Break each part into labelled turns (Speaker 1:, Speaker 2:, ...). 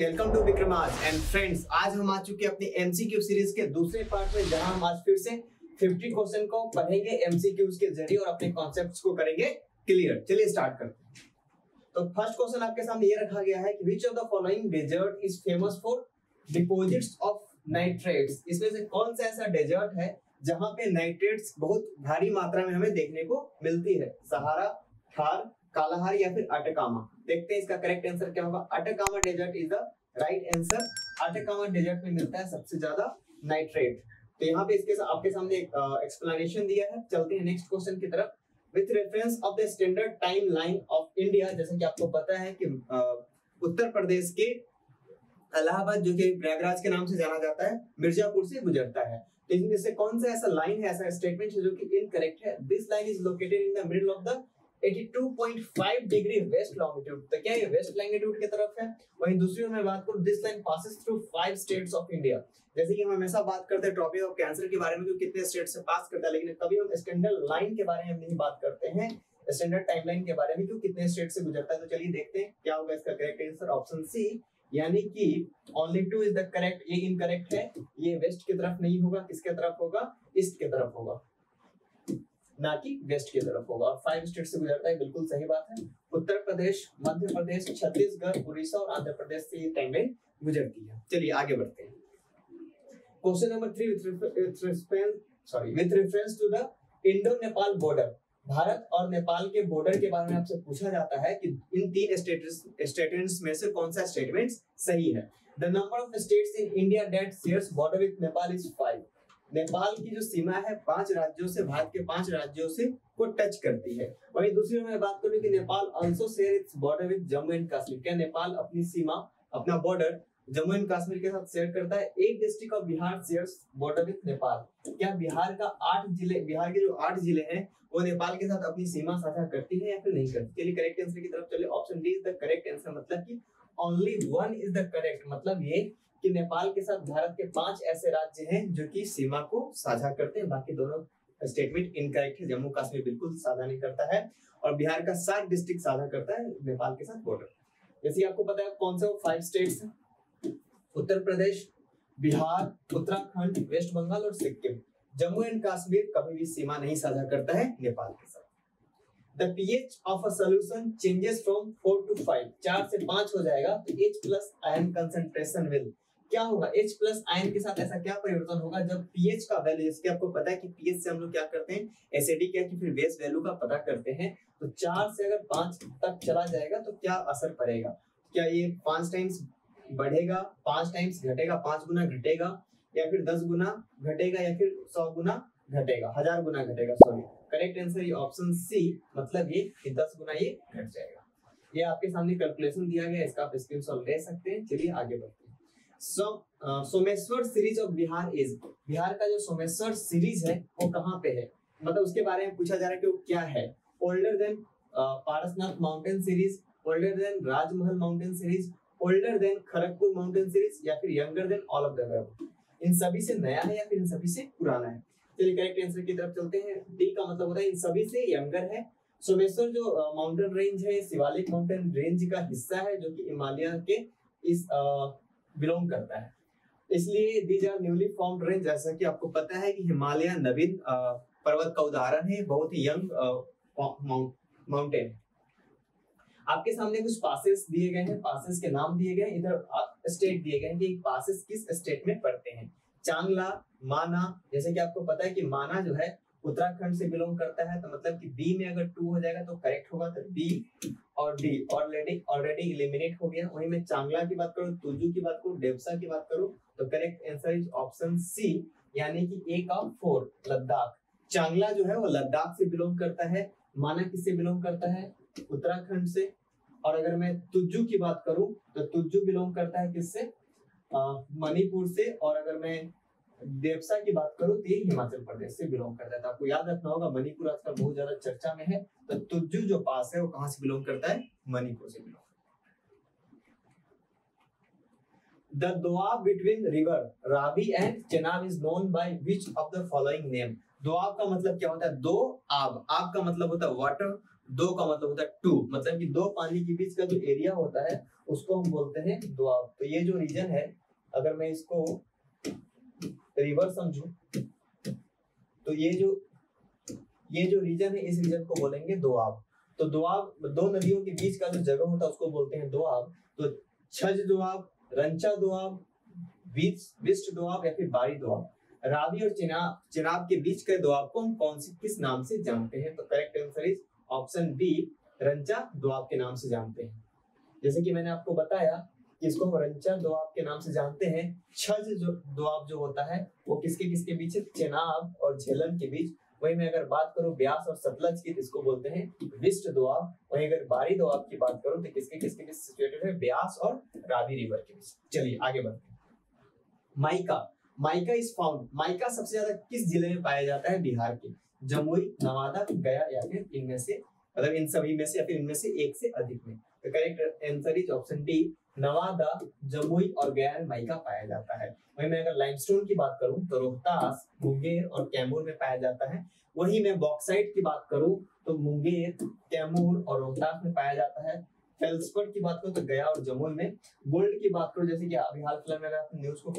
Speaker 1: Welcome to Vikramaj and friends. आज हम आ चुके हैं अपनी एमसीक्यू सीरीज के दूसरे पार्ट में, जहां हम आज फिर से 50 क्वेश्चन को पढ़ेंगे एमसीक्यूज के जरिए और अपने कॉन्सेप्ट्स को करेंगे क्लियर। चलिए स्टार्ट करते हैं। तो फर्स्ट क्वेश्चन आपके सामने ये रखा गया है कि which of the following desert is famous for deposits of nitrates. इसमें से कौन सा ऐसा डेजर्ट है जहां पे नाइट्रेट्स बहुत भारी मात्रा में हमें देखने को मिलती है? सहारा, थार, कालाहार या फिर अटकामा। देखते हैं इसका करेक्ट आंसर क्या होगा। Atacama desert is the right answer. Atacama desert में मिलता है सबसे ज्यादा नाइट्रेट। तो यहाँ पे इसके आपके सामने एक एक्सप्लेनेशन दिया है। चलते हैं नेक्स्ट क्वेश्चन की तरफ। With reference of the standard time line of India, जैसे कि आपको पता है कि उत्तर प्रदेश के इलाहाबाद, जो कि प्रयागराज के नाम से जाना जाता है, मिर्जापुर से गुजरता है। तो इसमें से कौन सा ऐसा लाइन है, ऐसा स्टेटमेंट है जो कि इनकरेक्ट है? This line is located in the middle of the 82.5 degree west longitude. तो क्या ये वेस्ट लॉन्गिट्यूड की तरफ है? वहीं दूसरी ओर मैं बात करूं, this line passes through 5 states of India. जैसे कि हम हमेशा बात करते हैं टॉपिक ऑफ कैंसर के बारे में कि कितने स्टेट से पास करता है, लेकिन कभी हम स्टैंडर्ड लाइन के बारे में नहीं बात करते हैं, स्टैंडर्ड टाइमलाइन के बारे में कि कितने स्टेट से गुजरता है। तो चलिए देखते हैं क्या होगा इसका करेक्ट आंसर। ऑप्शन सी यानी कि ओनली 2 इज द करेक्ट। ये इनकरेक्ट है, ये वेस्ट की तरफ नहीं होगा। किसके तरफ होगा? ईस्ट की तरफ होगा, ना कि वेस्ट की तरफ होगा। और 5 स्टेट से गुजरता है, बिल्कुल सही बात है। उत्तर प्रदेश, मध्य प्रदेश, छत्तीसगढ़, उड़ीसा और आंध्र प्रदेश से ये टाइमलाइन गुजरती है। चलिए आगे बढ़ते हैं। Question number 3 with reference to the Indo Nepal border. Bharat और नेपाल के बॉर्डर के बारे में आपसे पूछा जाता है कि इन 3 स्टेटमेंट्स में से कौन सा स्टेटमेंट सही है। The number of states in India that shares border with Nepal is 5। Nepal की जो सीमा है 5 राज्यों से, भारत के 5 राज्यों से को टच करती है। वहीं दूसरी ओर मैं बात करूं कि Nepal also share its border with Jammu and Kashmir. क्या नेपाल अपनी सीमा, अपना बॉर्डर जम्मू एंड कश्मीर के साथ शेयर करता है? 8 district of Bihar shares border with Nepal. क्या बिहार का 8 जिले, बिहार के जो 8 जिले हैं वो नेपाल के साथ अपनी सीमा साझा करती है या फिर नहीं करती? चलिए करेक्ट आंसर की तरफ चले। Option D is the correct answer, मतलब कि ओनली 1 इज द करेक्ट। मतलब ये कि नेपाल के साथ भारत के 5 ऐसे राज्य हैं जो कि सीमा को साझा करते हैं, बाकी दोनों स्टेटमेंट इनकरेक्ट है। जम्मू कश्मीर बिल्कुल साझा नहीं करता है और बिहार का 7 डिस्ट्रिक्ट साझा करता है नेपाल के साथ बॉर्डर। जैसे आपको पता है कौन से वो 5 स्टेट्स हैं? उत्तर प्रदेश, बिहार, उत्तराखंड, वेस्ट बंगाल और सिक्किम। जम्मू एंड कश्मीर कभी भी सीमा नहीं साझा करता है नेपाल के साथ। The pH of a solution changes from 4 to 5। 4 से 5 हो जाएगा तो H plus ion concentration will क्या होगा? H plus ion के साथ ऐसा क्या परिवर्तन होगा जब pH का वैल्यू, जैसे आपको पता है कि pH से हम लोग क्या करते हैं, एसिडिक या कि फिर बेस वैल्यू का पता करते हैं। तो 4 से अगर 5 तक चला जाएगा तो क्या असर पड़ेगा? क्या ये 5 टाइम्स बढ़ेगा, 5 टाइम्स घटेगा, 5 गुना घटेगा, या फिर 10 गुना घटेगा, या फिर 100 गुना घटेगा, 1000 गुना घटेगा? सॉरी, करेक्ट आंसर ये ऑप्शन सी, मतलब ये कि 10 गुना ये घट जाएगा। ये आपके सामने कैलकुलेशन दिया गया है, इसका आप स्क्रीनशॉट ले सकते हैं। चलिए आगे बढ़ते हैं। Someshwar series of Bihar is. Bihar का जो सोमेश्वर सीरीज है वो कहाँ पे है, मतलब उसके बारे में पूछा जा रहा है कि वो क्या है। Older than Parasnath mountain series, older than Rajmahal mountain series, older than Kharagpur mountain series, या फिर younger than all of the above. इन सभी से नया है या फिर इन सभी से पुराना है? चलिए करेक्ट आंसर की तरफ चलते हैं। डी का मतलब होता है इन सभी से यंगर है। सोमेश्वर जो माउंटेन रेंज है, शिवालिक माउंटेन रेंज का हिस्सा है जो कि हिमालय के इस बिलोंग करता है, इसलिए these are newly formed range. जैसा कि आपको पता है कि हिमालय नवीन पर्वत का उदाहरण है, बहुत ही यंग माउंटेन। आपके सामने कुछ पासेस दिए गए हैं, पासेस के नाम दिए गए हैं, इधर स्टेट दिए गए हैं कि पासेस किस स्टेट में पड़ते हैं। चांगला, माना। जैसे कि आपको पता है कि माना जो है उत्तराखंड से बिलोंग करता है, तो मतलब कि बी में अगर 2 हो जाएगा तो करेक्ट होगा। तो बी और डी ऑलरेडी एलिमिनेट हो गया। वहीं मैं चांगला की बात करूं, तुजू की बात करूं, डेवसा की बात करूं, तो correct answer is option C, यानी कि ए का 4, लद्दाख। चांगला जो है वो लद्दाख से बिलोंग करता है। माना किससे बिलोंग करता है? उत्तराखंड से। और अगर मैं तुजू की बात करूं तो तुजू बिलोंग करता है किससे? मणिपुर से। और अगर मैं देवसा की बात करूं तो ये हिमाचल प्रदेश से बिलोंग करता है। तो आपको याद रखना होगा, मणिपुर आजकल बहुत ज्यादा चर्चा में है, तो तुजू जो पास है वो कहां से बिलोंग करता है? मणिपुर से belong. The Doab between river Ravi and Chenab is known by which of the following name. Doab का मतलब क्या होता है? दो आब, आब का मतलब होता है वाटर, दो का मतलब होता है टू, मतलब कि दो पानी के बीच का जो एरिया होता है उसको हम बोलते हैं दोआब। तो ये जो रीजन है, अगर मैं इसको रिवर समझूं तो ये जो रीजन है, इस रीजन को बोलेंगे दोआब। तो दोआब, दो नदियों के बीच का जो जगह होता है उसको बोलते हैं दोआब। तो छज दोआब, रंचा दोआब, विष्ट दोआब या फिर बारी दोआब। रावी और चिनाब के बीच के दोआब को हम किस नाम से जानते हैं? तो correct answer is option B, रंचा दोआब के नाम से जानते हैं। जैसे कि मैंने आपको बताया कि इसको हम रंचा दोआब के नाम से जानते हैं। छज दोआब जो होता है वो किसके बीच है? चेनाब और झेलम के बीच। वही मैं अगर बात करूं ब्यास और सतलज की, तो इसको बोलते हैं विष्ट दोआब। वही अगर बारी दोआब की बात करूं तो किसके बीच सिचुएटेड है? ब्यास और रावी रिवर के बीच। चलिए आगे बढ़ते हैं। माइका इज फाउंड, माइका सबसे ज्यादा किस जिले में पाया जाता है? बिहार के। जमुई, नवादा, गया या फिर इनमें से, मतलब इन सभी में से या फिर इनमें से एक से अधिक में। तो correct answer is option D, Nawada, Jamui और गया में माइका पाया जाता है। वहीं मैं अगर लाइमस्टोन की बात करूं तो रोहतास, मुंगेर और कैमूर में पाया जाता है। वहीं मैं बॉक्साइट की बात करूं तो मुंगेर, कैमूर और रोहतास में पाया जाता है। फेल्सपर की बात करूं तो गया और जमुई में। गोल्ड की बात करूं, जैसे कि अभी हाल फिलहाल में आपने न्यूज को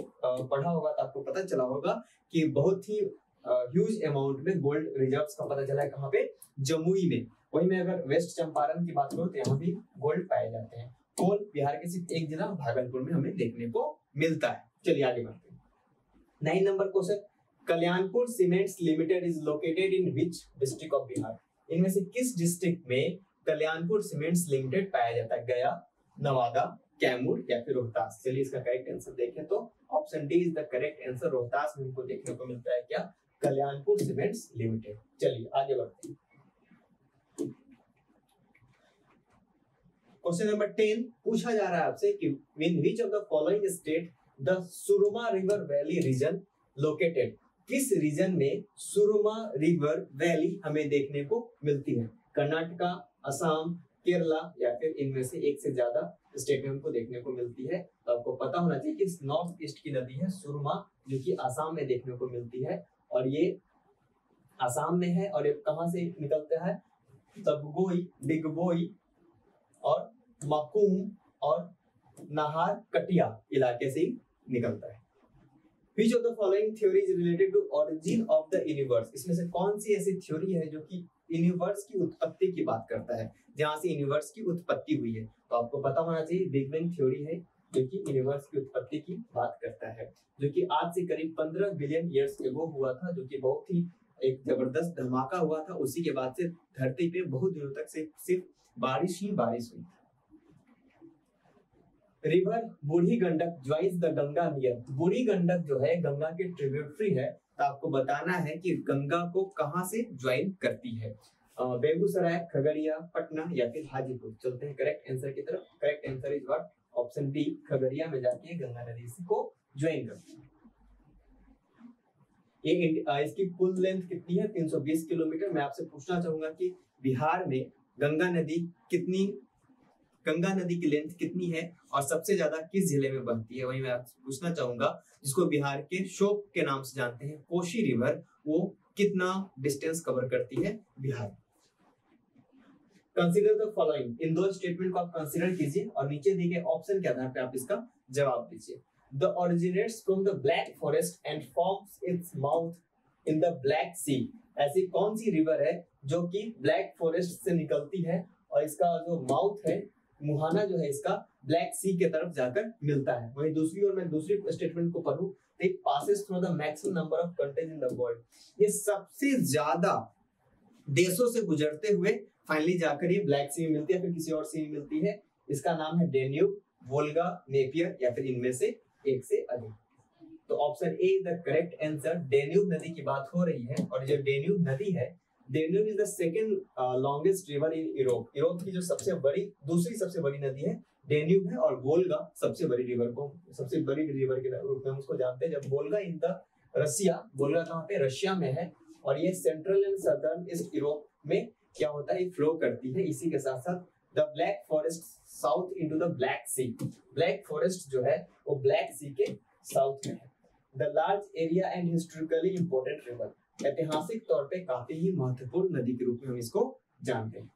Speaker 1: पढ़ा होगा तो आपको पता चला होगा कि बहुत ही ह्यूज अमाउंट में गोल्ड रिजर्व्स का पता चला है। कहाँ पे? जमुई में। वहीं मैं अगर वेस्ट चंपारण की बात करूं तो यहाँ भी गोल्ड पाए जाते हैं। कोल बिहार के सिर्फ एक जिला भागलपुर में हमें देखने को मिलता है। चलिए आगे बढ़ते हैं। 9 number question, Kalyanpur cements limited is located in which district of Bihar? इनमें से किस डिस्ट्रिक्ट में कल्याणपुर सीमेंट्स लिमिटेड पाया जाता है? गया, नवादा, कैमूर या फिर रोहतास? चलिए इसका करेक्ट आंसर देखें तो option D is the correct answer. Rohtas में हमको देखने को मिलता है क्या? Kalyanpur cements limited. चलिए आगे बढ़ते हैं। क्वेश्चन नंबर 10 पूछा जा रहा है आपसे कि in which of the following state the Surma river valley region located? किस रीजन में सुरमा रिवर वैली हमें देखने को मिलती है? कर्नाटका, असम, केरला या फिर इनमें से एक से ज्यादा स्टेट में हमको देखने को मिलती है। तो आपको पता होना चाहिए कि नॉर्थ ईस्ट की नदी है सुरमा, जो कि आसाम में देखने को मिलती है। और ये आसाम में है और ये कहाँ से निकलता है? तबगोई, डिगबोई और मकुम और नाहर कटिया इलाके से निकलता है। Which of the following theory is related to origin of the universe? इसमें से कौन सी ऐसी थ्योरी है जो कि यूनिवर्स की उत्पत्ति की बात करता है, जहां से यूनिवर्स की उत्पत्ति हुई है? तो आपको पता होना चाहिए बिग बैंग थ्योरी है जो कि यूनिवर्स की उत्पत्ति की बात करता है, जो कि आज से करीब 15 बिलियन ईयर्स एगो हुआ था, जो कि बहुत ही एक जबरदस्त धमाका हुआ था। उसी के बाद से धरती पे बहुत दिनों तक से सिर्फ बारिश ही बारिश हुई। River Burhi Gandak joins the Ganga near, बूढ़ी गंडक जो है गंगा के ट्रिब्यूटरी है। तो आपको बताना है कि गंगा को कहां से ज्वाइन करती है? बेगूसराय, खगड़िया, पटना या फिर हाजीपुर? चलते हैं करेक्ट आंसर की तरफ। Correct answer is what? Option B, Khagaria में जाके गंगा नदी को ज्वाइन करती है। ये इसकी कुल लेंथ कितनी है? 320 किलोमीटर। मैं आपसे पूछना चाहूंगा कि बिहार में गंगा नदी की लेंथ कितनी है और सबसे ज्यादा किस जिले में बहती है? वही मैं आपसे पूछना चाहूंगा, जिसको बिहार के शोक के नाम से जानते हैं, कोशी रिवर, वो कितना डिस्टेंस कवर करती है बिहार? कंसीडर द फॉलोइंग, इन दो स्टेटमेंट को आप कंसीडर कीजिए और नीचे दिए गए ऑप्शन के आधार पर आप इसका जवाब दीजिए। The originates from the Black Forest and forms its mouth in the Black Sea. ऐसी कौन सी रिवर है जो कि ब्लैक फॉरेस्ट से निकलती है और इसका जो माउथ है, मुहाना जो है इसका, ब्लैक सी के तरफ जाकर मिलता है? वहीं दूसरी ओर मैं दूसरी स्टेटमेंट को पढ़ूं, it passes through the maximum number of countries in the world. ये सबसे ज्यादा देशों से गुजरते हुए फाइनली जाकर ये ब्लैक सी में मिलती है, फिर किसी और सी में मिलती है। इसका नाम है डेन्यूब, वोल्गा, नेपियर या फिर इनमें से एक से अधिक। तो option A is the correct answer. Danube नदी की बात हो रही है और जो डेन्यूब नदी है, Danube is the second longest river in Europe. Europe की जो दूसरी सबसे बड़ी नदी है डेन्यूब है और वोल्गा सबसे बड़ी रिवर के रूप में हम उसको जानते हैं। जब Volga in the Russia, Volga कहाँ पे? रशिया में है और ये central and southern east Europe में क्या होता है? फ्लो करती है। इसी के साथ साथ the Black Forest south into the Black Sea, Black Forest जो है वो ब्लैक सी के साउथ में है। The large area and historically important river, ऐतिहासिक तौर पे काफी ही महत्वपूर्ण नदी के रूप में हम इसको जानते हैं।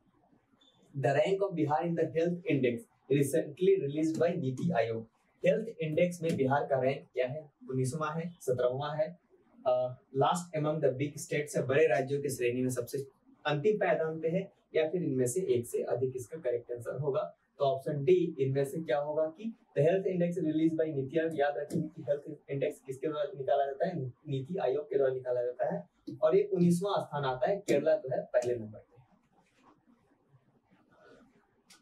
Speaker 1: The rank of Bihar in the health index recently released by NITI Aayog. Health index में बिहार का रैंक क्या है? 19वां है, 17वां है, last among the big states है, बड़े राज्यों की श्रेणी में सबसे अंतिम पायदान पे है, या फिर इनमें से एक से अधिक इसका करेक्ट आंसर होगा। तो ऑप्शन डी इनमें से क्या होगा कि the health index release by NITI Aayog. याद रखेंगे कि हेल्थ इंडेक्स किसके द्वारा निकाला जाता है? नीति आयोग के द्वारा निकाला जाता है, और ये 19वां स्थान आता है। केरला जो है पहले नंबर पे।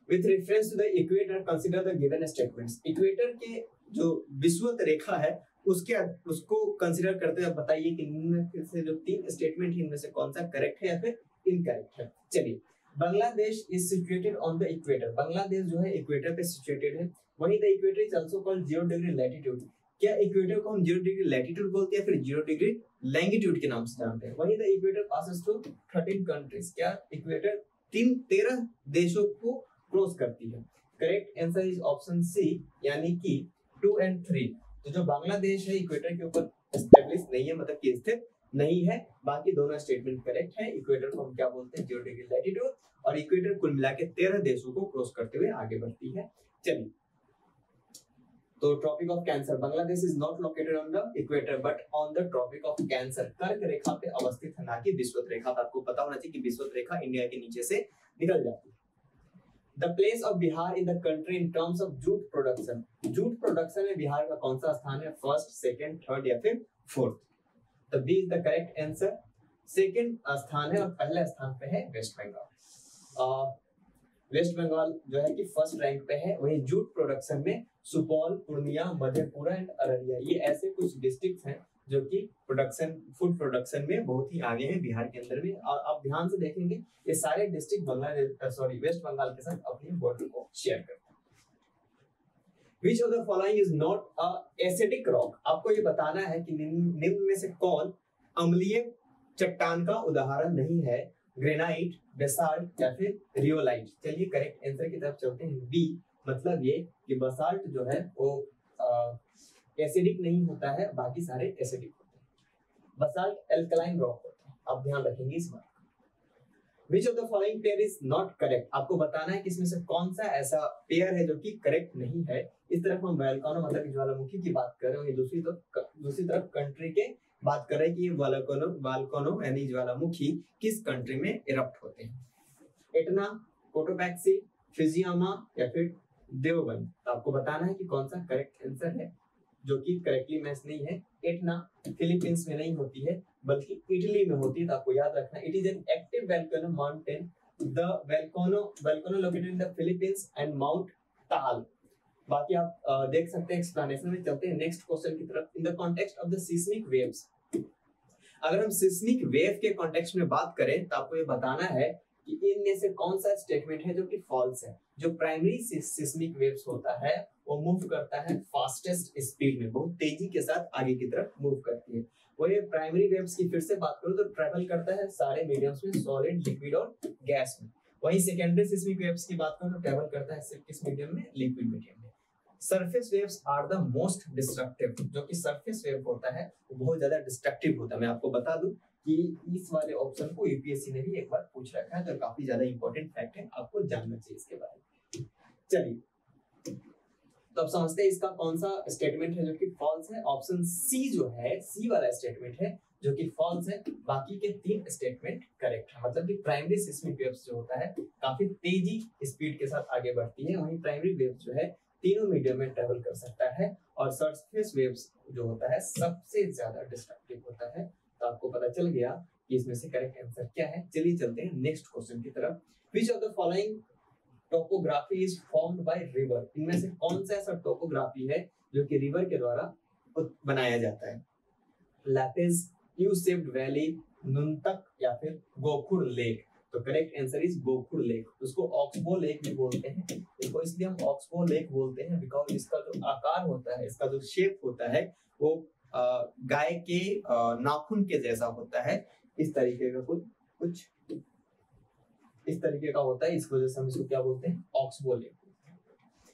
Speaker 1: With reference to the equator consider the given statements. Equator के जो विषुवत रेखा है उसको कंसीडर करते हुए बताइए कि इनमें से जो 3 स्टेटमेंट है इनमें से कौन सा करेक्ट है या फिर इनकरेक्ट है। चलिए, Bangladesh is situated on the equator. Bangladesh जो है इक्वेटर पे सिचुएटेड है। वहीं the equator is also called 0 degree latitude. क्या इक्वेटर को हम 0 डिग्री लैटिट्यूड बोलते हैं या फिर 0 डिग्री लैंगिट्यूड के नाम से जानते हैं? वहीं the equator passes through 13 countries. क्या इक्वेटर 13 देशों को क्रॉस करती है? Correct answer is option C, यानी कि 2 और 3। तो जो बांग्लादेश है इक्वेटर के ऊपर एस्टेब्लिश नहीं है, मतलब कि स्थित नहीं है। बाकी दोनों स्टेटमेंट करेक्ट है। इक्वेटर को हम क्या बोलते हैं? 0 डिग्री लैटिट्यूड। और इक्वेटर कुल मिला के 13 देशों को क्रॉस करते हुए आगे बढ़ती है। चलिए, तो Tropic of Cancer, Bangladesh is not located on the equator but on the Tropic of Cancer. कर्क रेखा पे अवस्थित है, ना कि विषुवत रेखा पे। आपको पता होना चाहिए कि विषुवत रेखा इंडिया के नीचे से निकल जाती है। The place of Bihar in the country in terms of jute production। Jute production में बिहार का कौन सा स्थान है? फर्स्ट, सेकंड, थर्ड या फिर फोर्थ? तो B is the correct answer. Second स्थान है और पहले स्थान पे है वेस्ट बंगाल। वेस्ट बंगाल जो है कि फर्स्ट रैंक पे है। वही जूट प्रोडक्शन में सुपौल, पूर्णिया, मधेपुरा एंड अररिया, ये ऐसे कुछ डिस्ट्रिक्ट्स हैं जो कि फूड प्रोडक्शन में बहुत ही आगे हैं बिहार के अंदर में। और आप ध्यान से देखेंगे ये सारे डिस्ट्रिक्ट वेस्ट बंगाल के साथ अपनी बॉर्डर को शेयर करते हैं। Which of the following is not a acidic rock? आपको ये बताना है कि निम्न में से कौन अम्लीय चट्टान का उदाहरण नहीं है? ग्रेनाइट, बेसाल्ट या फिर रियोलाइट? चलिए करेक्ट आंसर की तरफ चलते हैं। बी, मतलब ये कि बेसाल्ट जो है वो एसिडिक नहीं होता है, बाकी सारे एसिडिक होते हैं। बेसाल्ट एल्कलाइन रॉक होता है, आप ध्यान रखेंगे इस बात। Which of the following pair is not correct? आपको बताना है कि इसमें से कौन सा ऐसा पेयर है जो कि करेक्ट नहीं है। इस तरफ हम वोल्केनो मतलब ज्वालामुखी की बात कर रहे हैं, दूसरी तरफ कंट्री के बात कर रहे हैं कि ये वोल्केनो यानी ज्वालामुखी किस कंट्री में इरप्ट होते हैं? एटना, कोटोपैक्सी, फिजियामा या फिर देवबंद? तो आपको बताना है कि कौन सा करेक्ट आंसर है, जो कि करेक्टली मैच नहीं है। एटना फिलीपींस में नहीं होती है बल्कि इटली में होती है, तो आपको याद रखना। It is an active volcano mountain, the volcano located in the Philippines and mount ताल। बाकी आप देख सकते हैं, एक्सप्लेनेशन में चलते हैं नेक्स्ट क्वेश्चन की तरफ। In the context of the seismic waves, अगर हम सिस्मिक वेव के कॉन्टेक्स्ट में बात करें तो आपको ये बताना है कि इनमें से कौन सा स्टेटमेंट है जो कि फॉल्स है। जो प्राइमरी सिस्मिक वेव्स होता है वो मूव करता है फास्टेस्ट स्पीड में, बहुत तेजी के साथ आगे की तरफ मूव करती है। वही प्राइमरी वेव्स की फिर से बात करूं तो ट्रैवल करता है सारे मीडियम्स में, सॉलिड, लिक्विड और गैस में। वहीं सेकेंडरी सिस्मिक वेव्स की बात करूं तो ट्रैवल करता है सिर्फ किस मीडियम में? लिक्विड मीडियम में। Surface waves are the most destructive. जो कि सरफेस वेव होता है वो बहुत ज्यादा डिस्ट्रक्टिव होता है। मैं आपको बता दूं कि इस वाले ऑप्शन को यूपीएससी ने भी एक बार पूछ रखा है, तो काफी ज्यादा इंपॉर्टेंट फैक्ट है, आपको जानना चाहिए इसके बारे में। चलिए, तो अब समझते हैं इसका कौन सा स्टेटमेंट है जो कि फॉल्स है। ऑप्शन सी जो है, सी वाला स्टेटमेंट है जो कि फॉल्स है। बाकी के 3 स्टेटमेंट करेक्ट है। मतलब कि प्राइमरी सिस्मिक वेव्स जो होता है काफी तेजी स्पीड के साथ आगे बढ़ती है, वहीं प्राइमरी वेव्स जो है तीनों मीडियम में ट्रेवल कर सकता है, और सरफेस वेव्स जो होता है सबसे ज्यादा डिस्ट्रक्टिव होता है। तो आपको पता चल गया कि इसमें से करेक्ट आंसर क्या है। चलिए चलते हैं नेक्स्ट क्वेश्चन की तरफ। विच of the following topography is formed by river? इनमें से कौन सा ऐसा टोपोग्राफी है जो कि रिवर के द्वारा बनाया जाता है? लैपिस, यू शेप्ड वैली, नुनतक या फिर गोखुर लेक? तो करेक्ट आंसर इज गोखुर लेक। उसको ऑक्सबो लेक भी बोलते हैं। इसको इसलिए हम ऑक्सबो लेक बोलते हैं बिकॉज इसका जो आकार होता है, इसका जो शेप होता है वो गाय के नाखून के जैसा होता है। इस तरीके का कुछ इस तरीके का होता है, इस वजह से हम इसको क्या बोलते हैं? Oxbow lake.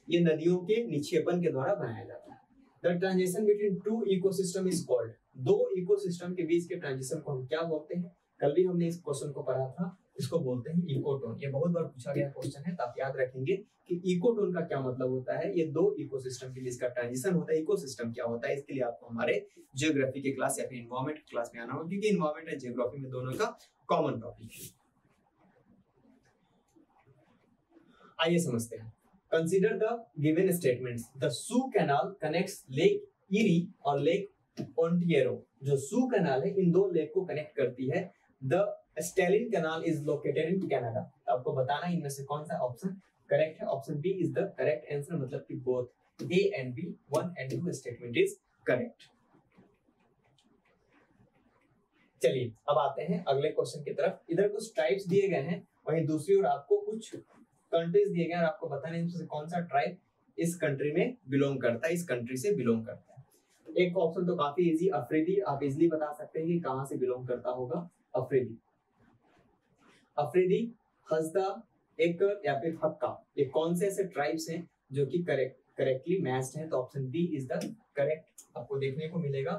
Speaker 1: ये नदियों के निक्षेपण के द्वारा बनाया जाता है। The transition between 2 ecosystem is called. 2 ecosystem के बीच के ट्रांजिशन को हम क्या बोलते हैं? कल भी हमने इस क्वेश्चन को पढ़ा था। इसको बोलते हैं इकोटोन। ये बहुत बार पूछा गया क्वेश्चन है, तो आप याद रखेंगे कि इकोटोन का क्या मतलब होता है। ये दो इकोसिस्टम के बीच का ट्रांजिशन होता है। इकोसिस्टम क्या होता है, इसके लिए आपको हमारे जियोग्राफी की क्लास या फिर एनवायरमेंट की क्लास में आना होगा, क्योंकि एनवायरमेंट और जियोग्राफी में दोनों का कॉमन टॉपिक है। आइए समझते हैं। Consider the given statements. The Soo canal connects lake eri और लेक ओंटारियो। जो सू कैनाल है इन दो लेक को कनेक्ट करती है। The Stalin canal is located in Canada. आपको बताना इनमें से कौन सा ऑप्शन करेक्ट है। Option B is the correct answer, मतलब कि both A and B, 1 and 2 statement is correct. चलिए अब आते हैं अगले क्वेश्चन की तरफ। इधर कुछ ट्राइब्स दिए गए हैं, वहीं दूसरी ओर आपको कुछ कंट्रीज दिए गए हैं और आपको बताना है इनमें से कौन सा ट्राइब इस कंट्री में बिलोंग करता है, इस कंट्री से बिलोंग करता है। एक ऑप्शन तो काफी इजी, अफरीदी। आप इजीली बता सकते हैं कि कहां से बिलोंग करता होगा अफरीदी। अफरीदी, हस्दा, एकर या फिर हक्का, ये कौन से ऐसे ट्राइब्स हैं जो कि करेक्टली मैच्ड हैं। तो option B is the correct. आपको देखने को मिलेगा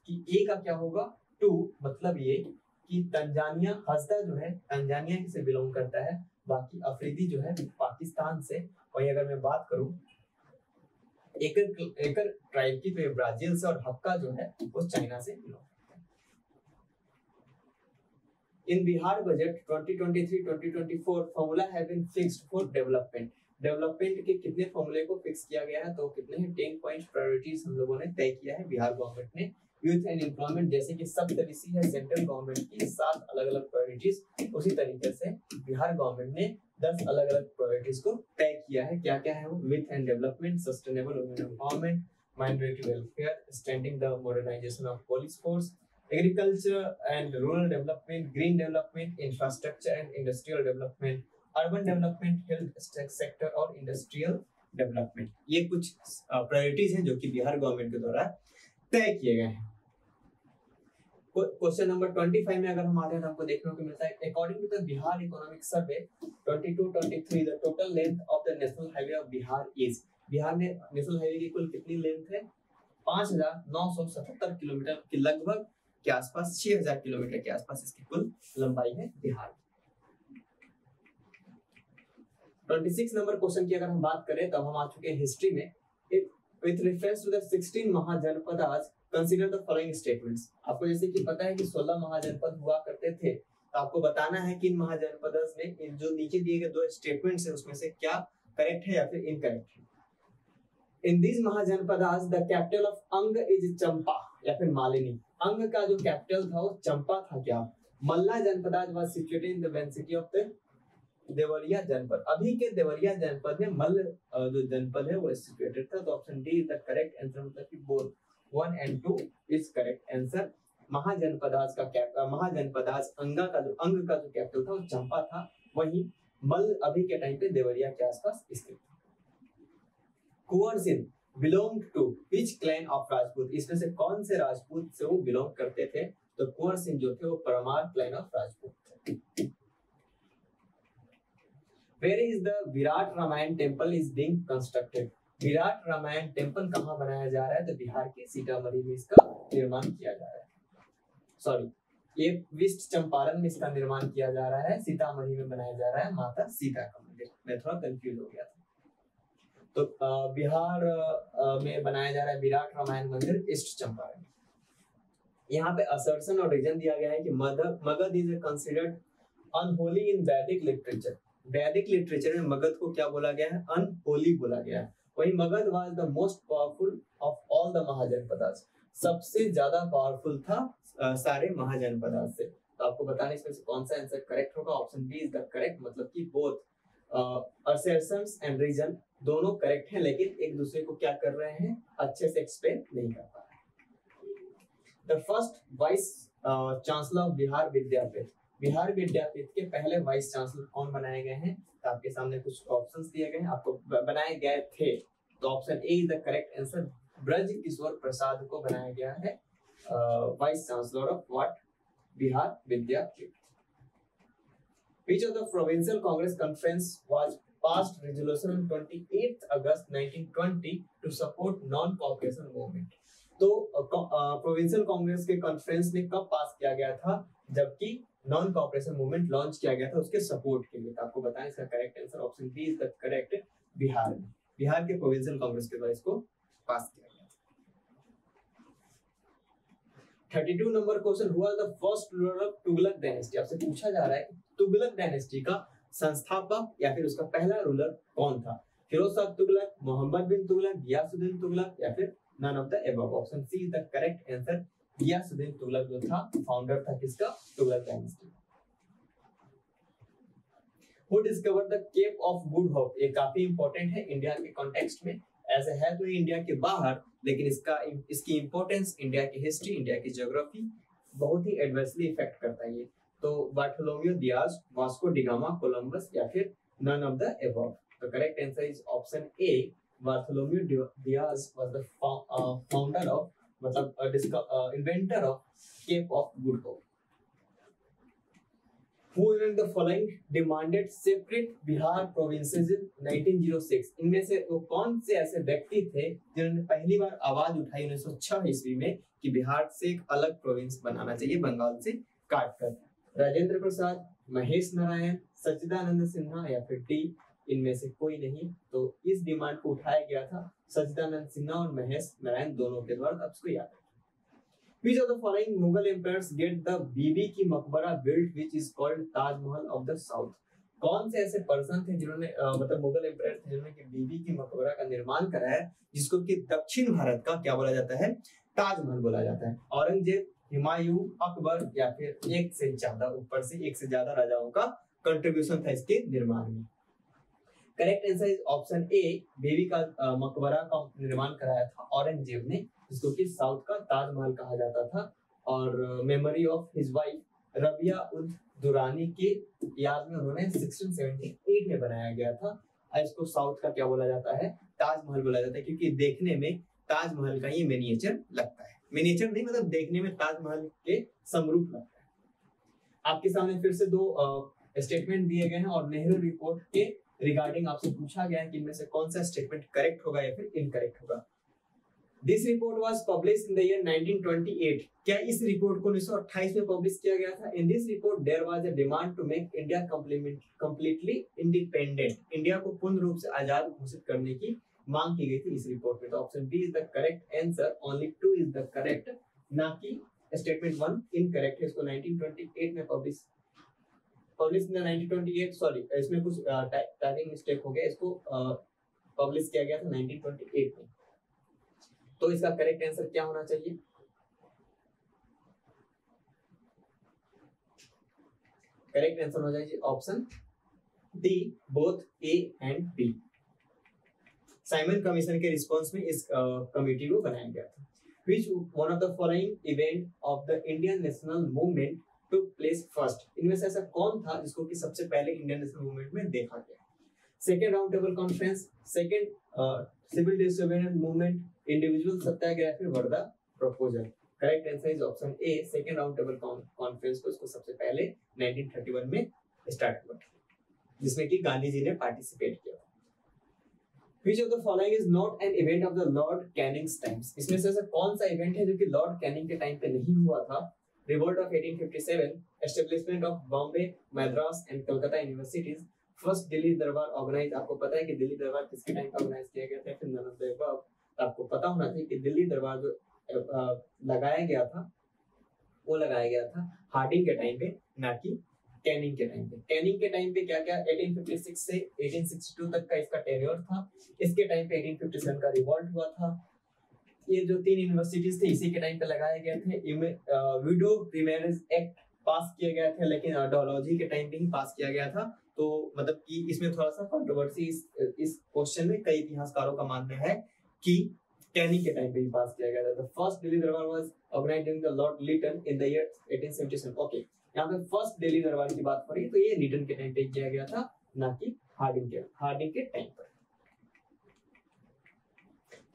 Speaker 1: कि ए का क्या होगा 2, मतलब ये कि तंजानिया, हस्दा जो है तंजानिया से बिलोंग करता है, बाकी अफरीदी जो है पाकिस्तान से। वहीं अगर मैं बात करूं एकर ट्राइब की, तो ये ब्राजील से, और हक्का जो है वो चाइना से बिलोंग करता है। In Bihar budget 2023-2024 formula have been fixed for development. Development के कितने फॉर्मूले को फिक्स किया गया है, तो कितने हैं 10 पॉइंट प्रायोरिटीज हम लोगों ने तय किया है बिहार गवर्नमेंट ने। यूथ एंड एम्प्लॉयमेंट जैसे कि सब तरीसी है सेंट्रल गवर्नमेंट की 7 अलग अलग प्रायोरिटीज, उसी तरीके से बिहार गवर्नमेंट ने 10 अलग अलग प्रायोरिटीज को तय किया है। क्या क्या है वो, with and development, sustainable women empowerment, minority welfare, standing the modernisation of police force, agriculture and rural development, green development, infrastructure and industrial development, urban development, health sector और इंडस्ट्रियल डेवलपमेंट। ये कुछ प्रायोरिटीज हैं जो कि Bihar government के द्वारा तय किए गए हैं। क्वेश्चन नंबर 25 में अगर हम आते हैं तो हमको देखने को मिलता है according to the Bihar economic survey 22-23 the total length of the national highway of Bihar is. Bihar में नेशनल हाईवे की कुल कितनी लेंथ है, 5977 किलोमीटर के लगभग के आसपास, 6000 किलोमीटर के आसपास इसकी कुल लंबाई है बिहार। 26 नंबर क्वेश्चन की अगर हम बात करें तब हम आ चुके हैं हिस्ट्री में। With reference to the 16 Mahajanapadas consider the following statements. आपको जैसे कि पता है कि 16 महाजनपद हुआ करते थे, तो आपको बताना है कि इन महाजनपदास में इन जो नीचे दिए गए 2 स्टेटमेंट्स हैं उसमें से क्या करेक्ट है या फिर इनकरेक्ट है। In this mahajanapadas the capital of अंग इज चंपा या फिर मालिनी। अंग का जो कैपिटल था वो चंपा था क्या। Malla Janapadas was situated in the वेन city of the Deoria janapad. अभी के देवरिया जनपद में मल्ल जो जनपद है वो सिचुएटेड था। तो option D is the correct answer, मतलब कि both 1 and 2 is correct answer. Mahajanapadas का महाजनपदास अंग का जो कैपिटल था वो चंपा था, वहीं मल्ल अभी के टाइम पे देवरिया के आसपास स्थित था। Kunwar Singh belong to which clan of Rajput. इसमें से कौन से राजपूत से वो बिलोंग करते थे, तो कुंवर सिंह जो थे वो परमार क्लैन ऑफ राजपूत थे। Where is the Virat Ramayan temple is being constructed. Virat Ramayan temple कहाँ बनाया जा रहा है, तो बिहार के सीतामढ़ी में इसका निर्माण किया जा रहा है। सॉरी, ये वेस्ट चंपारण में इसका निर्माण किया जा रहा है, सीतामढ़ी में बनाया जा रहा है माता सीता का मंदिर। मैं थोड़ा कंफ्यूज हो गया था। तो बिहार में बनाया जा रहा है विराट रामायण मंदिर ईस्ट चंपारण। यहाँ पे असर्शन और रीजन दिया गया है कि मगध इज कंसिडर्ड अनहोली इन वैदिक लिटरेचर। वैदिक लिटरेचर में मगध को क्या बोला गया है, अनहोली बोला गया है। वही Magadh was the most powerful of all the mahajanapadas. सबसे ज्यादा पावरफुल था सारे महाजनपदास से। तो आपको बताना इसमें से कौन सा आंसर करेक्ट होगा। Option B is the correct, मतलब कि बोथ असर्शंस एंड रीजन दोनों करेक्ट हैं, लेकिन एक दूसरे को क्या कर रहे हैं, अच्छे से एक्सप्लेन नहीं कर पा रहे। The first vice chancellor of Bihar Vidyapith. Bihar Vidyapith के पहले वाइस चांसलर कौन बनाए गए हैं, तो आपके सामने कुछ ऑप्शंस दिए गए हैं, आपको बनाए गए थे। तो option A is the correct answer. Braj Kishore Prasad को बनाया गया है vice chancellor of what, Bihar Vidyapith. Which of the provincial congress conference was passed resolution on 28 August 1920 to support non-cooperation movement। तो प्रोविंशियल कांग्रेस के कॉन्फ्रेंस में कब पास किया गया था, जबकि नॉन कॉपरेशन मूवमेंट लॉन्च किया गया था उसके सपोर्ट के लिए। तो आपको बताएं इसका correct answer option B is the correct, Bihar में, बिहार के प्रोविंशियल कांग्रेस के द्वारा इसको पास किया गया। 32 नंबर क्वेश्चन, हुआ the first ruler of Tughlaq dynasty. आपसे पूछा जा रहा है तुगलक डायनेस्टी का संस्थापक या फिर उसका पहला रूलर कौन था? फिरोज शाह तुगलक, मोहम्मद बिन तुगलक, गियासुद्दीन तुगलक या फिर none of the above. Option C is the correct answer, Ghiyasuddin Tughlaq जो था फाउंडर था किसका, Tughlaq dynasty. Who discovered the Cape of Good Hope? ये काफी इंपॉर्टेंट है इंडिया के कॉन्टेक्स्ट में, ऐसे है तो इंडिया के बाहर, लेकिन इसकी इंपॉर्टेंस इंडिया की हिस्ट्री, इंडिया की ज्योग्राफी बहुत ही एडवर्सली इफेक्ट करता है ये। तो Bartholomew Dias, Vasco da Gama, Columbus या फिर नन ऑफ द अबव। तो correct answer is option A, Bartholomew Dias was the founder of, मतलब inventor of Cape of Good Hope. Who among the following demanded separate Bihar provinces in 1906? इनमें से वो कौन से ऐसे व्यक्ति थे जिन्होंने पहली बार आवाज उठाई 1906 ईस्वी में कि बिहार से एक अलग प्रोविंस बनाना चाहिए बंगाल से काटकर? राजेंद्र प्रसाद, महेश नारायण, सच्चिदानंद सिन्हा या फिर डी, इनमें से कोई नहीं। तो इस डिमांड को उठाया गया था सच्चिदानंद सिन्हा और महेश नारायण दोनों के द्वारा। आपको याद है Which of the following Mughal emperors get the बीबी की मकबरा built which is called Taj Mahal of the South? कौन से ऐसे पर्सन थे जिन्होंने मतलब मुगल एम्पायर थे जिन्होंने कि बीबी की मकबरा का निर्माण कराया, जिसको कि दक्षिण भारत का क्या बोला जाता है, ताजमहल बोला जाता है? औरंगजेब, हुमायूं, अकबर या फिर एक से ज्यादा, ऊपर से एक से ज्यादा राजाओं का कंट्रीब्यूशन था इसके निर्माण में। Correct answer is option A, Bibi ka Maqbara का निर्माण कराया था औरंगजेब ने, जिसको कि साउथ का ताजमहल कहा जाता था, और memory of his wife Rabia उद दुरानी के याद में उन्होंने 1678 में बनाया गया था। इसको साउथ का क्या बोला जाता है, ताजमहल बोला जाता है, क्योंकि देखने में ताजमहल का ये मिनिएचर लगता है, मिनिएचर नहीं मतलब देखने में ताजमहल के समरूप लगता है। आपके सामने फिर से दो स्टेटमेंट दिए गए हैं और नेहरू रिपोर्ट के रिगार्डिंग आपसे पूछा गया है कि इनमें से कौन सा स्टेटमेंट करेक्ट होगा या फिर इनकरेक्ट होगा। This report was published in the year 1928. क्या इस रिपोर्ट को 1928 में पब्लिश किया गया था? In this report there was a demand to make India completely independent. India को पूर्ण रूप से आजाद घोषित करने की मांग की गई थी इस रिपोर्ट में। तो option B is the correct answer, only 2 is the correct, ना कि स्टेटमेंट 1 इनकरेक्ट है। इसको 1928 में पब्लिश इन 1928, सॉरी इसमें कुछ टाइपिंग मिस्टेक हो गया, इसको पब्लिश किया गया था 1928 में। तो इसका करेक्ट आंसर क्या होना चाहिए? करेक्ट आंसर हो जाएगी option D, both A and B. Simon commission के रिस्पांस में इस कमेटी को बनाया गया था। Which one of the following event of the Indian national movement took place first? इनमें से ऐसा कौन था जिसको कि सबसे पहले इंडियन नेशनल मूवमेंट में देखा गया? Second round table conference, second civil disobedience movement, individual satyagraha, फिर Wardha proposal. Correct answer is option A, second round table conference को इसको सबसे पहले 1931 में स्टार्ट हुआ, जिसमें कि गांधी जी ने पार्टिसिपेट किया। Which of the following is not an event of the Lord Canning's times? इसमें से ऐसा कौन सा इवेंट है जो कि लॉर्ड कैनिंग के टाइम पे नहीं हुआ था? Revolt of 1857, establishment of Bombay, Madras and Calcutta universities, first Delhi दरबार ऑर्गेनाइज। आपको पता है कि दिल्ली दरबार किसके टाइम पे ऑर्गेनाइज किया गया था? फिर नन ऑफ द अबव। आपको पता होना चाहिए कि दिल्ली दरबार जो लगाया गया था वो लगाया गया था हार्डिंग के टाइम पे, ना कि कैनिंग के टाइम पे। कैनिंग के टाइम पे क्या क्या 1856 से 1862 तक का इसका टेन्योर था। इसके टाइम पे 1857 का रिवॉल्ट हुआ था। ये जो 3 यूनिवर्सिटीज थे इसी के टाइम पे लगाए गए थे। विडो रीमैरिज एक्ट पास किए गए थे, लेकिन डॉलॉजी के टाइम पे ही पास किया गया था। तो मतलब कि इसमें थोड़ा सा कंट्रोवर्सी इस क्वेश्चन में कई इतिहासकारों का मानना है कि कैनिंग के टाइम पे ही पास किया गया था। The first Delhi Darbar was organised during the Lord Lytton in the year 1877। Okay, यहाँ पे फर्स्ट दिल्ली दरबार की बात करें तो ये लिटन के टाइम पे किया गया था, ना कि हार्डिंग के टाइम पर।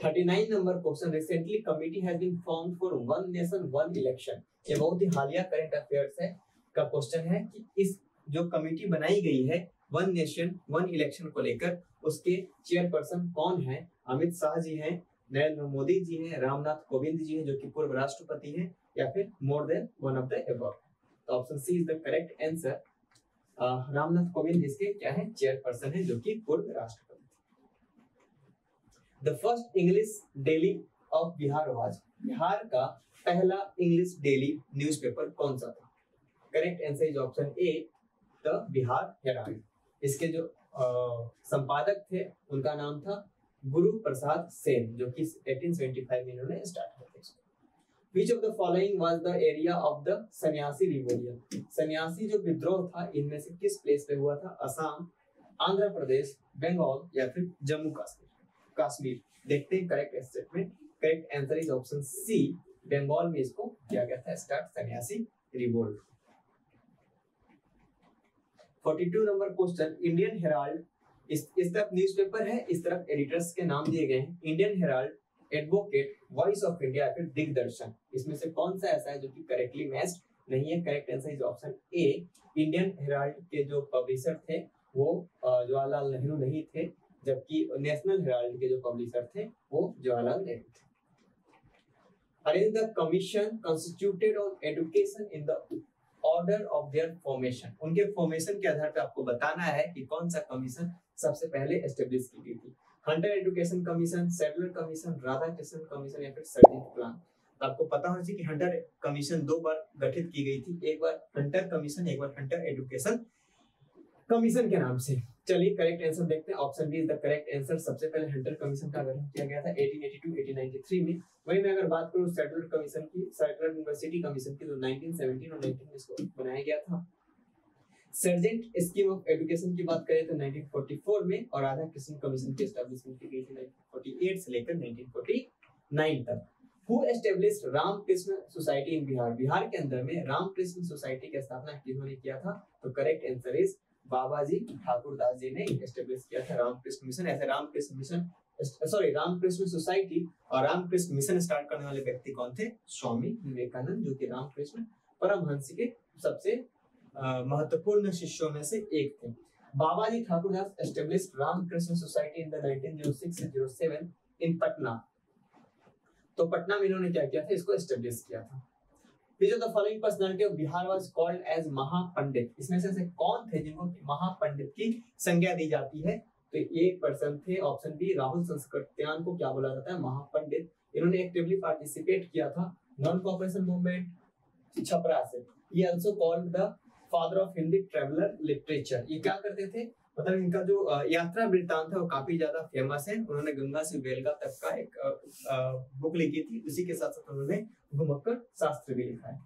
Speaker 1: 39 number question, recently committee has been formed for one nation one election. ये बहुत ही हालिया करंट अफेयर्स है का क्वेश्चन है कि इस जो कमिटी बनाई गई है वन नेशन वन इलेक्शन को लेकर, उसके चेयरपर्सन कौन है? अमित शाह जी हैं, नरेंद्र मोदी जी हैं, रामनाथ कोविंद जी हैं जो कि पूर्व राष्ट्रपति हैं, या फिर more than one of the above. तो option C is the correct answer. Ramnath Kovind इसके क्या है, चेयरपर्सन है जो कि पूर्व राष्ट्रपति। The first English daily of Bihar was, Bihar का पहला इंग्लिश डेली न्यूज़पेपर कौन सा था? Correct answer is option A, the Bihar Herald. इसके जो संपादक थे उनका नाम था गुरु प्रसाद सेन, जो कि 1875 में इन्होंने स्टार्ट किया था। Which of the following was the area of the सन्यासी रिवोल्यूशन? सन्यासी जो विद्रोह था इनमें से किस प्लेस पे हुआ था? असम, आंध्र प्रदेश, बंगाल या फिर जम्मू कश्मीर। देखते हैं correct statement. Correct answer is option C, Bengal में इसको किया गया था start, Sanyasi revolt. 42 number question, Indian Herald, इस तरफ न्यूज़पेपर है, इस तरफ एडिटर्स के नाम दिए गए हैं। Indian Herald, advocate, voice of India या फिर दिग्दर्शन, इसमें से कौन सा ऐसा है जो कि करेक्टली मैच्ड नहीं है? Correct answer is option A, Indian Herald के जो पब्लिशर थे वो जवाहरलाल नेहरू नहीं थे, जबकि नेशनल हेराल्ड के जो पब्लिशर थे वो जवाहरलाल नेहरू थे। Arrange the commission constituted on education in the order of their formation, उनके फॉर्मेशन के आधार पर आपको बताना है कि कौन सा कमीशन सबसे पहले एस्टेब्लिश की गई थी। Hunter education commission, Sadler commission, Radhakrishnan commission या फिर सर्जिट प्लान। तो आपको पता होना चाहिए कि हंटर कमीशन 2 बार गठित की गई थी, एक बार हंटर कमीशन, एक बार हंटर एजुकेशन कमीशन के नाम से। चलिए करेक्ट आंसर देखते हैं। Option B is the correct answer. सबसे पहले हंटर कमीशन का गठन किया गया था 1882-1893 में। वहीं मैं अगर बात करूं सेटलर कमीशन की, सेटलर यूनिवर्सिटी कमीशन की, तो 1917 और 19 में इसको बनाया गया था। सर्जेंट स्कीम ऑफ एजुकेशन की बात करें तो 1944 में, और राधाकृष्णन कमीशन की एस्टैब्लिशमेंट की गई थी 1948 से लेकर 1949 तक। Who established Ramakrishna society in Bihar, Bihar के अंदर में रामकृष्ण सोसाइटी की स्थापना किन्होंने किया था? तो करेक्ट आंसर इज बाबाजी ठाकुरदास जी ने एस्टैब्लिश किया था रामकृष्ण मिशन। ऐसे रामकृष्ण मिशन रामकृष्ण सोसाइटी और रामकृष्ण मिशन स्टार्ट करने वाले व्यक्ति कौन थे? स्वामी विवेकानंद, जो कि रामकृष्ण परमहंस के सबसे महत्वपूर्ण शिष्यों में से एक थे। Babaji Thakurdas established Ramakrishna society in the 1906-07 in Patna. तो पटना में इन्होंने क्या किया था? इसको एस्टैब्लिश किया था। Which of the following personality of Bihar was called as महापंडित? इसमें से कौन थे जिनको महापंडित की संज्ञा दी जाती है? तो एक पर्सन थे, ऑप्शन बी, राहुल संस्कृत्यान को क्या बोला जाता है? महापंडित। इन्होंने एक्टिवली पार्टिसिपेट किया था नॉन कॉपरेशन मूवमेंट छपरा से। ये also called the father of Hindi traveller literature. ये क्या करते थे? मतलब इनका जो यात्रा वृत्तांत है वो काफी ज्यादा फेमस है। उन्होंने गंगा से बेलगा तक का एक बुक लिखी थी, उसी के साथ साथ उन्होंने घुमक्कड़ शास्त्र भी लिखा है।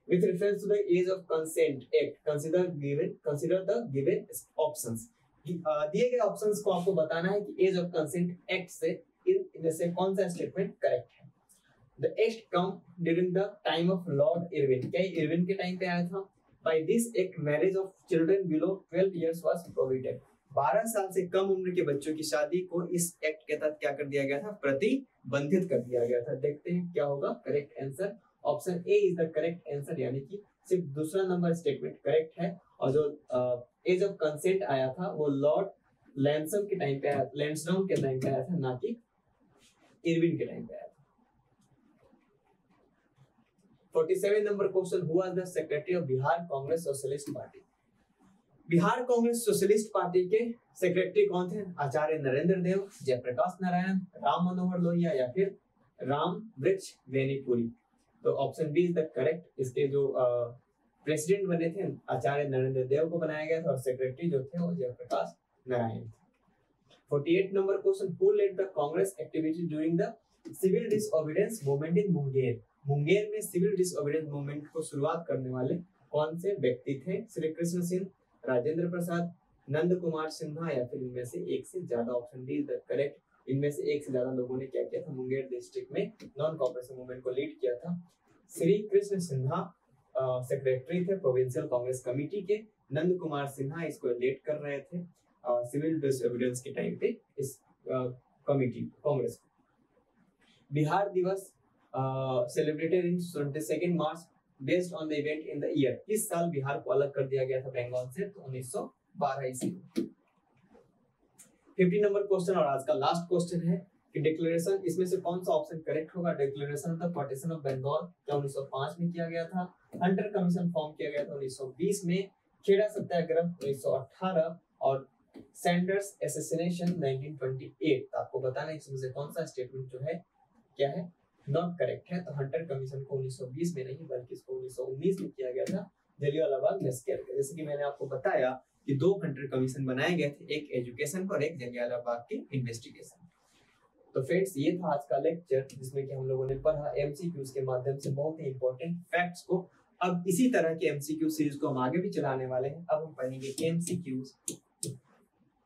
Speaker 1: With reference to the age of consent act, consider the given options. दिए गए ऑप्शंस को आपको बताना है कि एज ऑफ कंसेंट एक्ट से इनमें से कौन सा स्टेटमेंट करेक्ट है। The act come during the time of Lord Irwin. क्या इरविन के टाइम पे आया था? By this act, marriage of children below 12 years was prohibited. 12 साल से कम उम्र के बच्चों की शादी को इस एक्ट के तहत क्या कर दिया गया था? प्रतिबंधित कर दिया गया था। देखते हैं क्या होगा correct answer. Option A is the correct answer, यानी कि सिर्फ दूसरा नंबर स्टेटमेंट करेक्ट है। और जो एज ऑफ कंसेंट आया था वो लॉर्ड लैंसडाउन के टाइम पे आया था, ना कि इरविन के टाइम पे आया था। 47 number question, who was the secretary of Bihar Congress socialist party? Bihar Congress socialist party के सेक्रेटरी कौन थे? आचार्य नरेंद्र देव, जयप्रकाश नारायण, राम मनोहर लोहिया या फिर राम वृक्ष वेनीपुरी। तो option B is the correct. इसके जो प्रेसिडेंट बने थे आचार्य नरेंद्र देव को बनाया गया था, और सेक्रेटरी जो थे वो जयप्रकाश नारायण थे। 48 number question, who led the Congress activity during the civil disobedience movement in Munger? Munger में सिविल डिसओबीडियंस मूवमेंट को शुरुआत करने वाले कौन से व्यक्ति थे? श्री कृष्ण सिंह, राजेंद्र प्रसाद, नंद कुमार सिन्हा या फिर इनमें से एक से ज्यादा? Option D is the correct. इनमें से एक से ज्यादा लोगों ने क्या किया था? मुंगेर डिस्ट्रिक्ट में नॉन कॉपरेशन मूवमेंट को लीड किया था। श्री कृष्ण सिन्हा सेक्रेटरी थे प्रोविंशियल कांग्रेस कमेटी के, नंद कुमार सिन्हा इसको लीड कर रहे थे सिविल डिसओबीडियंस के टाइम पे इस कमेटी कांग्रेस। बिहार दिवस celebrated in 22 March based on the event in the year. किस साल बिहार को अलग कर दिया गया था बंगाल से? तो 1912 ईस्वी। 50 नंबर क्वेश्चन और आज का लास्ट क्वेश्चन है, कि डिक्लेरेशन इसमें से कौन सा ऑप्शन करेक्ट होगा। Declaration of the partition of Bengal क्या 1905 में किया गया था। हंटर कमीशन फॉर्म किया गया था 1920 में। खेड़ा सत्याग्रह 1918 और सैंडर्स असैसिनेशन 1928। तो आपको बताना है इसमें से कौन सा स्टेटमेंट जो है क्या है नॉट करेक्ट है। तो हंटर कमीशन को 1920 में नहीं बल्कि इसको 1919 में किया गया था जलियांवाला बाग मैसेकर। जैसे कि मैंने आपको बताया कि 2 हंटर कमीशन बनाए गए थे, एक एजुकेशन और एक जलियांवाला बाग की इन्वेस्टिगेशन। तो फ्रेंड्स ये था आज का लेक्चर जिसमें कि हम लोगों ने पढ़ा एमसीक्यूज के माध्यम से बहुत ही इंपॉर्टेंट फैक्ट्स को। अब इसी तरह के एमसीक्यू सीरीज को हम आगे भी चलाने वाले हैं। अब हम पढ़ेंगे एमसीक्यूज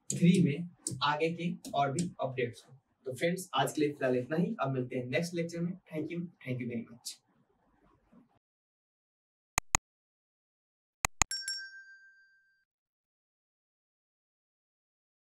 Speaker 1: 3 में आगे के और भी अपडेट्स को। तो फ्रेंड्स आज के लिए फिलहाल इतना ही। अब मिलते हैं नेक्स्ट लेक्चर में। Thank you very much.